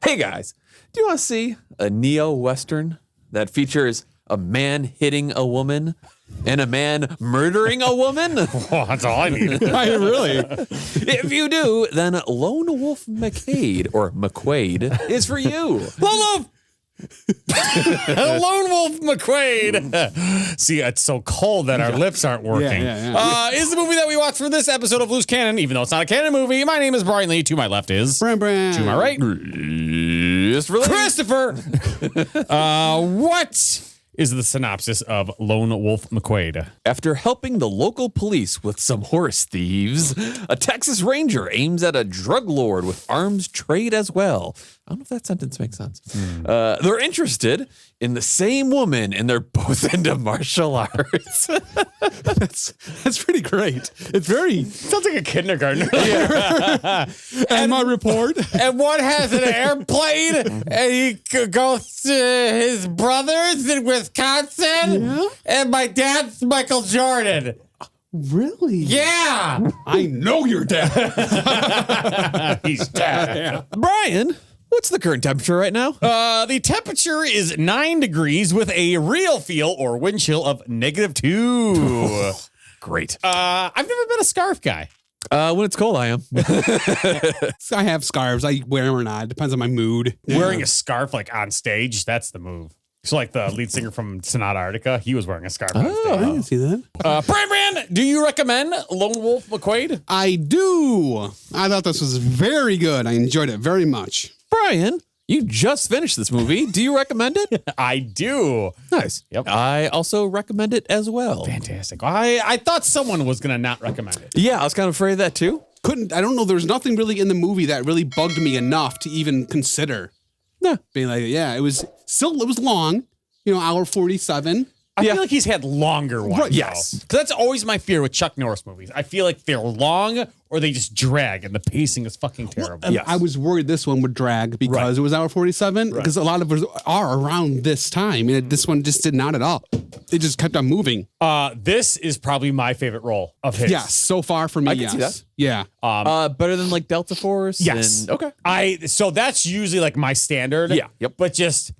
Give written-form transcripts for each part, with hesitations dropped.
Hey guys, do you want to see a neo-Western that features a man hitting a woman and a man murdering a woman? That's all I need. Really? If you do, then Lone Wolf McQuade is for you. Lone Wolf McQuade. See, it's so cold that our lips aren't working. Is the movie that we watched for this episode of Loose Cannon, even though it's not a canon movie. My name is Brian Lee. To my left is Bram. To my right, Christopher. What is the synopsis of Lone Wolf McQuade? After helping the local police with some horse thieves, a Texas Ranger aims at a drug lord with arms trade as well. I don't know if that sentence makes sense. They're interested in the same woman, and they're both into martial arts. That's pretty great. It's very... Sounds like a kindergartner. And my report. And one has an airplane, and he goes to his brothers in Wisconsin, and my dad's Michael Jordan. Really? Yeah. I know your dad. He's dead. Brian, what's the current temperature right now? The temperature is 9 degrees with a real feel or wind chill of -2. Great. I've never been a scarf guy. When it's cold, I am. I have scarves. I wear them or not. It depends on my mood. Wearing a scarf like on stage, that's the move. So like the lead singer from Sonata Arctica, he was wearing a scarf on I stage. didn't see that. Brand, do you recommend Lone Wolf McQuade? I do. I thought this was very good. I enjoyed it very much. Brian, you just finished this movie. Do you recommend it? I do. Nice. Yep. I also recommend it as well. Fantastic. I thought someone was going to not recommend it. Yeah, I was kind of afraid of that too. I don't know. There's nothing really in the movie that really bugged me enough to even consider. No. Being like, it was long, hour 47. I feel like he's had longer ones. Right, yes. Because that's always my fear with Chuck Norris movies. I feel like they're long or they just drag and the pacing is fucking terrible. Yes. I was worried this one would drag because it was hour 47. Because a lot of us are around this time. And this one just did not at all. It just kept on moving. This is probably my favorite role of his. Yes, so far for me, I can see that. Yeah. Better than like Delta Force? Yes. Okay. So that's usually like my standard. Yeah. Yep. But just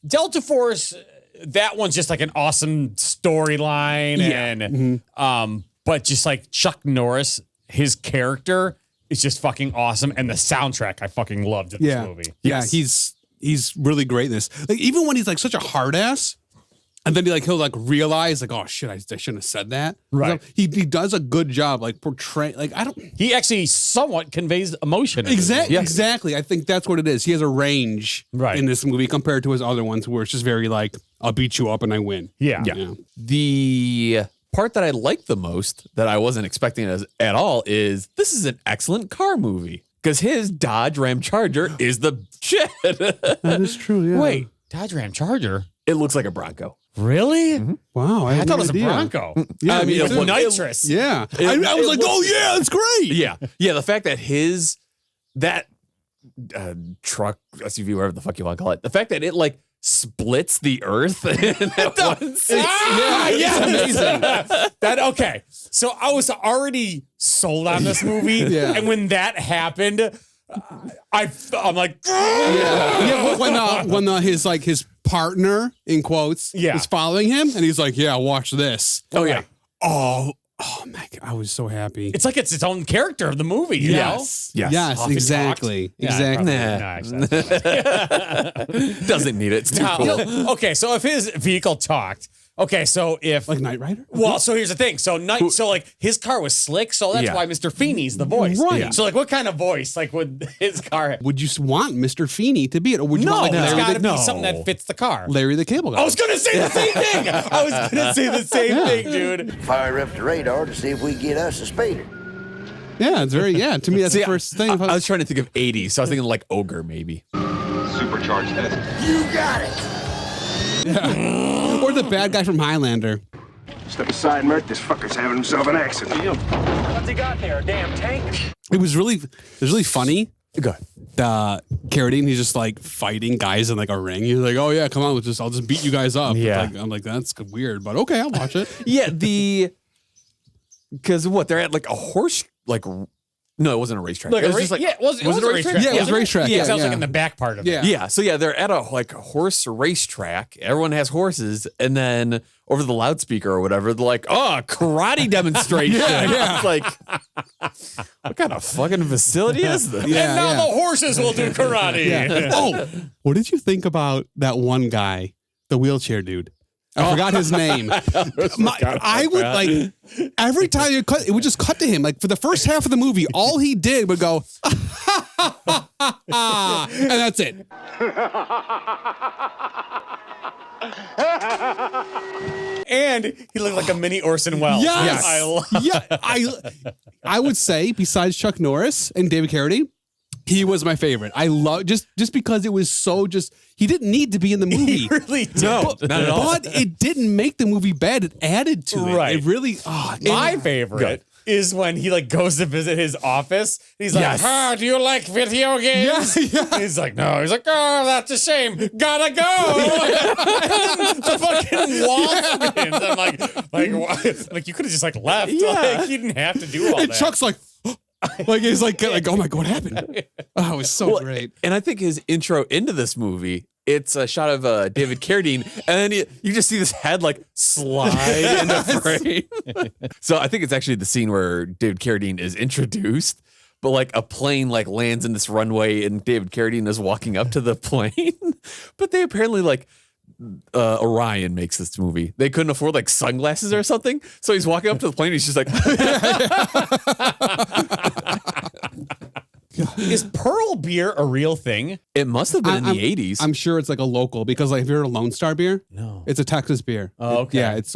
Delta Force, that one's just like an awesome storyline. Yeah. And but just like Chuck Norris, his character is just fucking awesome. And the soundtrack I fucking loved in this movie. Yeah, he's really great in this. Like even when he's like such a hard ass, and then he'll like realize like, oh shit, I shouldn't have said that. Right. So he does a good job like portraying He actually somewhat conveys emotion. in this Exactly. movie. Exactly. I think that's what it is. He has a range in this movie compared to his other ones where it's just very like, I'll beat you up and I win. Yeah. The part that I like the most that I wasn't expecting at all is this is an excellent car movie because his Dodge Ram Charger is the shit. That is true. Yeah. Wait, Dodge Ram Charger? it looks like a Bronco. Really? Mm-hmm. Wow. I had thought no it was idea. a Bronco. Yeah, I mean, me it too. looked- Nitrous. Yeah. I was like, oh yeah, it's great. Yeah. The fact that that truck, SUV, whatever the fuck you want to call it, the fact that it like splits the earth in that one scene. It's amazing. Okay. So I was already sold on this movie. Yeah. And when that happened, I'm like, Yeah, when his partner in quotes is following him and he's like, yeah, watch this. oh yeah. Oh my God, I was so happy. It's like it's its own character of the movie. You know? Yes, Off his exactly. talks. Yeah, Exactly. probably- no, Doesn't need it. It's too cool. okay, so if his vehicle talked, okay, so if Like Knight Rider? well, so here's the thing. So like his car was slick, so that's Yeah. why Mr. Feeney's the voice. Right. Yeah. So like, what kind of voice like would his car have? Would you want Mr. Feeney to be it? Or would you No, want like it's got to Larry, be something that fits the car. Larry the Cable Guy? I was gonna say the same thing. I was gonna say the same thing, dude. Fire up the radar to see if we get us a speeder. Yeah, it's very, to me, that's the first thing. I was trying to think of 80s, so I was thinking like Ogre, maybe. Supercharged test. You got it. Or the bad guy from Highlander. Step aside, Mert. This fucker's having himself an accident. What's he got there? A damn tank? It was really funny. Go ahead. The Carradine, he's just like fighting guys in like a ring. He's like, oh yeah, come on, I'll just beat you guys up. Yeah. I'm like, that's weird, but okay, I'll watch it. Yeah, because they're at like a horse No, it wasn't a racetrack. Like it a was race, just like, yeah, was it a racetrack? Yeah, it was a racetrack. Yeah, Yeah, sounds like yeah. in the back part of Yeah. it. Yeah, so yeah, they're at a like horse racetrack. Everyone has horses, and then over the loudspeaker or whatever, they're like, "Oh, karate demonstration!" yeah. It's like, what kind of fucking facility is this? Yeah, And now yeah. the horses will do karate. Yeah. Oh, what did you think about that one guy, the wheelchair dude? I forgot his name. I would like every time you cut, it would just cut to him. Like for the first half of the movie, all he did would go, and that's it. And he looked like a mini Orson Welles. Yes. I would say besides Chuck Norris and David Carradine, he was my favorite. I love just because it was so he didn't need to be in the movie. He really did. No, not at all. But it didn't make the movie bad. It added to it. Right. It really. My favorite is when he like goes to visit his office. He's like, do you like video games? Yeah. He's like, no. He's like, oh, that's a shame. Gotta go. The fucking wall spins. I'm like you could have just like left. Yeah. Like, you didn't have to do all And that. Chuck's like, he's like, oh my God, what happened? Oh, it was so great. And I think his intro into this movie, it's a shot of David Carradine, and then you just see this head like slide into frame. So I think it's actually the scene where David Carradine is introduced, but like a plane like lands in this runway, and David Carradine is walking up to the plane. But they apparently like Orion makes this movie. They couldn't afford like sunglasses or something, so he's walking up to the plane. And he's just like. Is Pearl beer a real thing? It must have been in the 80s. I'm sure it's like a local because like if you're a Lone Star beer, No. it's a Texas beer. Oh, okay. It's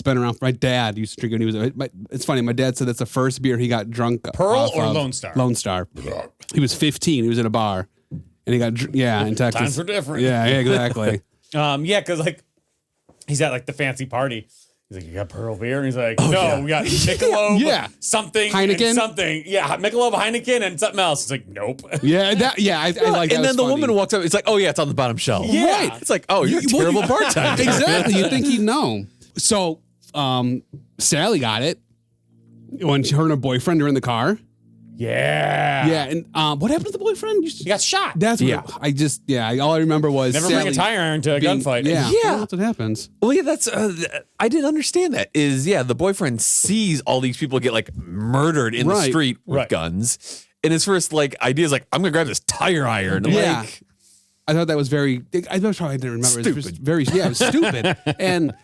been around. My dad used to drink it when he was. It's funny. My dad said that's the first beer he got drunk. Pearl off or of. Lone Star? Lone Star. He was 15. He was in a bar, and he got in Texas. Times were different. Yeah, exactly. Because like he's at like the fancy party. He's like, you got Pearl beer? And he's like, no, we got Michelob, Yeah. something, Heineken? and something. Yeah, Michelob, Heineken, and something else. He's like, nope. I like that. and then the funny. woman walks up. It's like, oh yeah, it's on the bottom shelf. Yeah. Right. It's like, oh, you're a terrible bartender. Exactly. You think he'd know. So Sally got it when her and her boyfriend are in the car. Yeah. Yeah. And what happened to the boyfriend? He got shot. That's what all I remember was Never Sally bring a tire iron to a gunfight. Yeah. Yeah. That's what happens. Well, yeah, that's. I didn't understand that. The boyfriend sees all these people get like murdered in the Right. street with Right. guns, and his first like idea is like, I'm gonna grab this tire iron. Yeah. Like, I thought that was very. I didn't remember. It was Stupid. it was stupid. And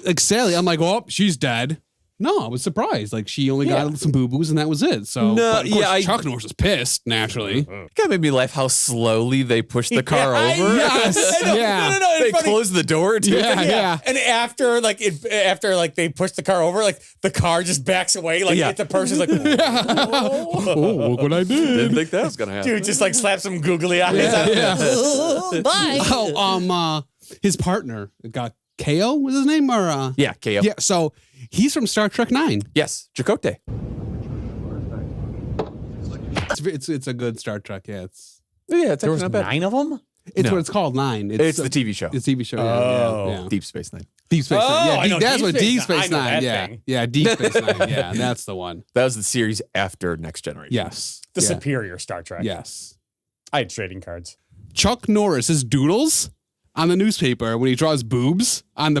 like Sally, I'm like, oh, she's dead. No, I was surprised. Like she only got some boo boos and that was it. So, No, but of course, yeah, Chuck Norris was pissed naturally. it kind of made me laugh how slowly they pushed the car Yeah, over. Yes. I know. Yeah. No, They it's funny. closed the door to Yeah. it. And after they push the car over, like the car just backs away. Like Yeah. the person's like, Oh, look what I did. Didn't think that was gonna happen. dude, just like slap some googly eyes. Bye. Oh, his partner got Kayo was his name or Yeah, Kayo. yeah. So he's from Star Trek 9. Yes, Chakotay. It's a good Star Trek. Yeah, it's Yeah, it's There actually was not bad. 9 of them? it's No. what it's called 9. It's the TV show. It's a TV show. Oh. Yeah. Deep Space Nine. Deep Space Oh, Nine. Yeah, I know that's Deep what Space Deep Nine. Space I know Nine. that Yeah, thing. yeah, Deep Space Nine. Yeah, that's the one. That was the series after Next Generation. Yes, The yeah. superior Star Trek. Yes. I had trading cards. Chuck Norris's doodles on the newspaper when he draws boobs on the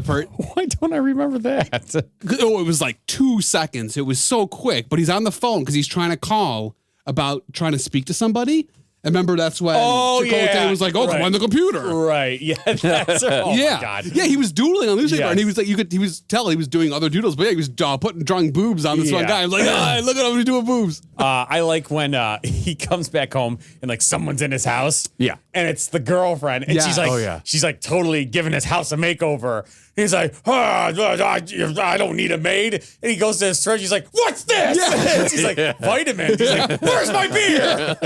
Why don't I remember that? Oh, it was like 2 seconds. It was so quick, but he's on the phone because he's trying to call about trying to speak to somebody. And remember, that's when Chakotay was like, "Oh, come right. on the computer." Right. Yeah. That's oh yeah, my God. yeah. He was doodling on the newspaper, Yes. and he was like, he was tell he was doing other doodles, but yeah, he was drawing boobs on this one Yeah. guy. I was like, look at him, he's doing boobs. I like when he comes back home and like someone's in his house. Yeah. And it's the girlfriend. And Yeah. she's like, Oh, yeah. she's like totally giving his house a makeover. He's like, I don't need a maid. And he goes to his fridge. He's like, what's this? And she's like, vitamins. He's like, where's my beer?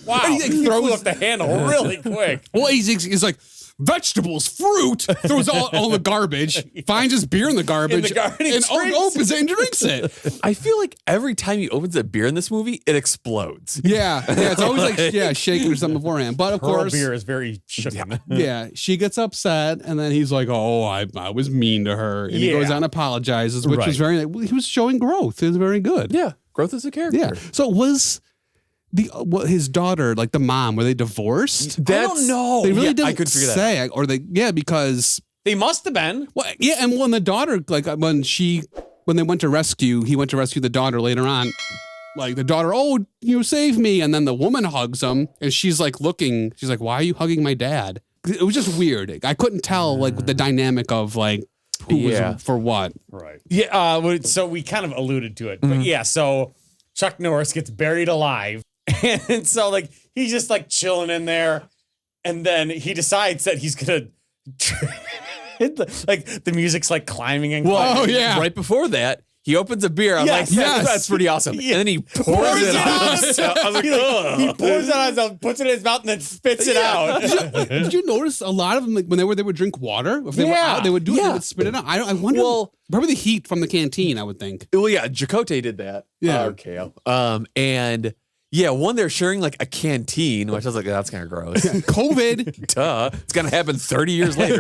Wow. And he, like, He throws- flew up the handle really quick. Well, he's like, vegetables, fruit, throws all the garbage, finds his beer in the garbage, garden, he and drinks. opens it and drinks it. I feel like every time he opens a beer in this movie, it explodes. Yeah, it's always like shaking or something beforehand. But of Pearl course, beer is very shooken. yeah, she gets upset, and then he's like, "Oh, I was mean to her," and he Yeah. goes out and apologizes, which Right. was very. He was showing growth. It was very good. Yeah. growth as a character. Yeah. So was his daughter, like the mom, were they divorced? I don't know. They really didn't I could figure that say, or because They must have been. well, yeah, and when the daughter, like when they went to rescue, he went to rescue the daughter later on. Like the daughter, oh, you saved me, and then the woman hugs him, and she's like looking. She's like, "Why are you hugging my dad?" It was just weird. I couldn't tell like the dynamic of like who was for what. Right. Yeah. So we kind of alluded to it, but yeah. So Chuck Norris gets buried alive, and so like he's just like chilling in there, and then he decides that he's gonna. Like the music's like climbing and climbing. Oh yeah. Right before that, he opens a beer. I'm Yes, like, yes. that's pretty awesome. Yeah. And then he pours it on himself. I was like, he pours it on himself, puts it in his mouth, and then spits it out. Did you notice a lot of them, like when they would drink water, if they were out, they would do it, they would spit it out. I wonder. Well, probably the heat from the canteen, I would think. Well, yeah, Chakotay did that. Yeah. Or Kayo. And yeah, one, they're sharing like a canteen, which I was like, that's kind of gross. COVID. Duh. It's going to happen 30 years later.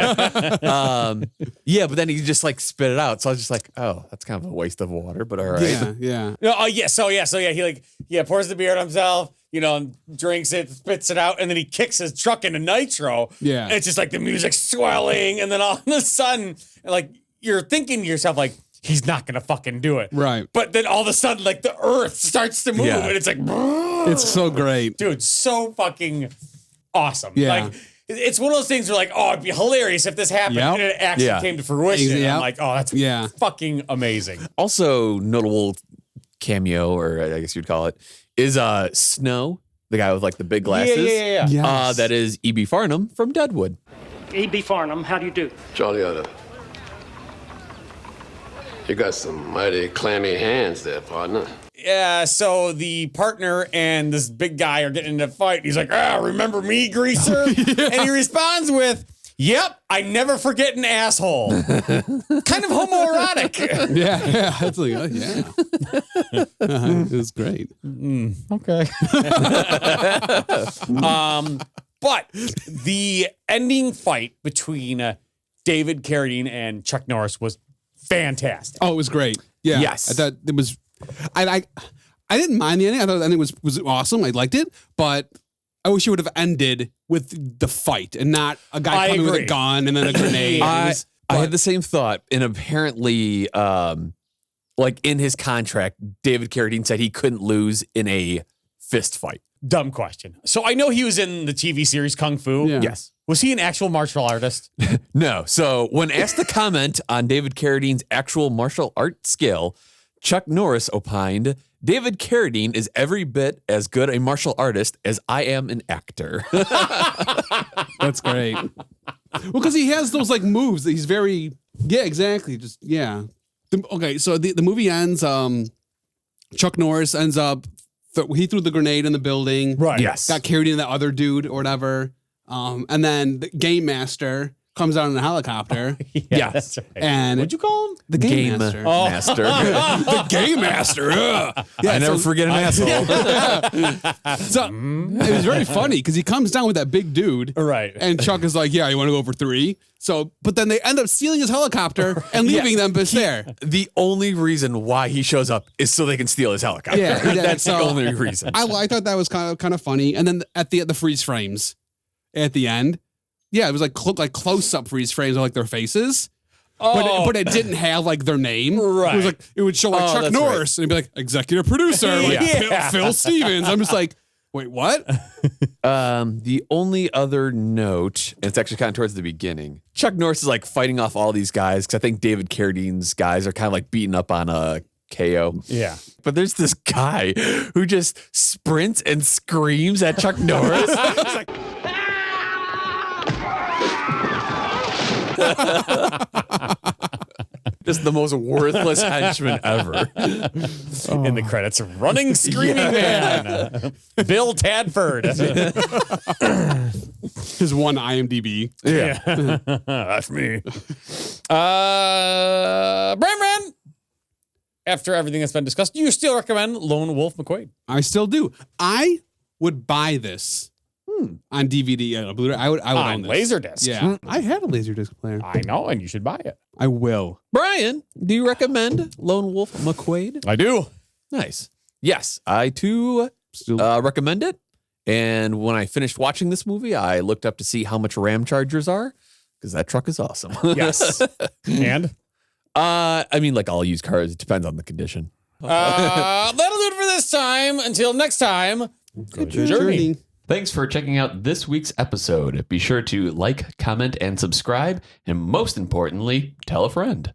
Yeah, but then he just like spit it out. So I was just like, oh, that's kind of a waste of water, but all right. Yeah. Oh yeah, so he pours the beer on himself, and drinks it, spits it out, and then he kicks his truck into nitro. Yeah. And it's just like the music's swelling, and then all of a sudden, like you're thinking to yourself, like, he's not gonna fucking do it. Right. But then all of a sudden, like the earth starts to move, Yeah. and it's like, It's so great. dude, so fucking awesome. Yeah. Like it's one of those things where like, oh, it'd be hilarious if this happened Yep. and it actually came to fruition. Yep. I'm like, oh, that's fucking amazing. Also, notable cameo, or I guess you'd call it, is Snow, the guy with like the big glasses. Yeah. Yes. That is E.B. Farnham from Deadwood. E.B. Farnham, how do you do? Charlie Otter. You got some mighty clammy hands there, partner. Yeah, so the partner and this big guy are getting into a fight. He's like, remember me, greaser? And he responds with, yep, I never forget an asshole. Kind of homoerotic. Yeah. It's like, oh, yeah. It was great. Okay. But the ending fight between David Carradine and Chuck Norris was fantastic. Oh, it was great. Yeah. Yes. I thought it was. I didn't mind the ending. I thought the ending was awesome. I liked it, but I wish it would have ended with the fight and not a guy coming with a gun and then a grenade. I had the same thought, and apparently, like in his contract, David Carradine said he couldn't lose in a fist fight. Dumb question. So I know he was in the TV series Kung Fu. Yeah. Yes. Was he an actual martial artist? No. So when asked to comment on David Carradine's actual martial art skill, Chuck Norris opined, David Carradine is every bit as good a martial artist as I am an actor. That's great. Well, because he has those like moves that he's very. Yeah, exactly. Just yeah. Okay, so the movie ends. Chuck Norris ends up. He threw the grenade in the building. Right. Yes. Got carried into that other dude or whatever. And then the game master comes out in a helicopter. Yeah, that's right. And What'd you call him? the game master. Master. The game master. Yeah, I never forget an asshole. So it was very funny because he comes down with that big dude. Right. And Chuck is like, yeah, you want to go for 3? So, but then they end up stealing his helicopter and leaving them just there. The only reason why he shows up is so they can steal his helicopter. Yeah, exactly. That's the So, only reason. I thought that was kind of funny. And then at the freeze frames at the end, yeah, it was like close up freeze frames of like their faces. But it didn't have like their name. Right. It was like it would show like Chuck that's Norris and it'd be like executive producer, like Yeah. Phil Stevens. I'm just like, wait, what? The only other note, and it's actually kind of towards the beginning, Chuck Norris is like fighting off all these guys because I think David Carradine's guys are kind of like beating up on Kayo. Yeah. But there's this guy who just sprints and screams at Chuck Norris. It's like, just the most worthless henchman ever. In the credits, running screaming man, Bill Tadford. His one IMDb. Yeah, that's me. Brand. After everything that's been discussed, do you still recommend Lone Wolf McQuade? I still do. I would buy this on DVD. Blu-ray. I would On own this. Laserdisc. Yeah, I had a Laserdisc player. I know, and you should buy it. I will. Brian, do you recommend Lone Wolf McQuade? I do. Nice. Yes, I too recommend it. And when I finished watching this movie, I looked up to see how much Ram Chargers are because that truck is awesome. Yes. And? I mean, like all used cars, it depends on the condition. That'll do it for this time. Until next time, good journey. Thanks for checking out this week's episode. Be sure to like, comment, and subscribe. And most importantly, tell a friend.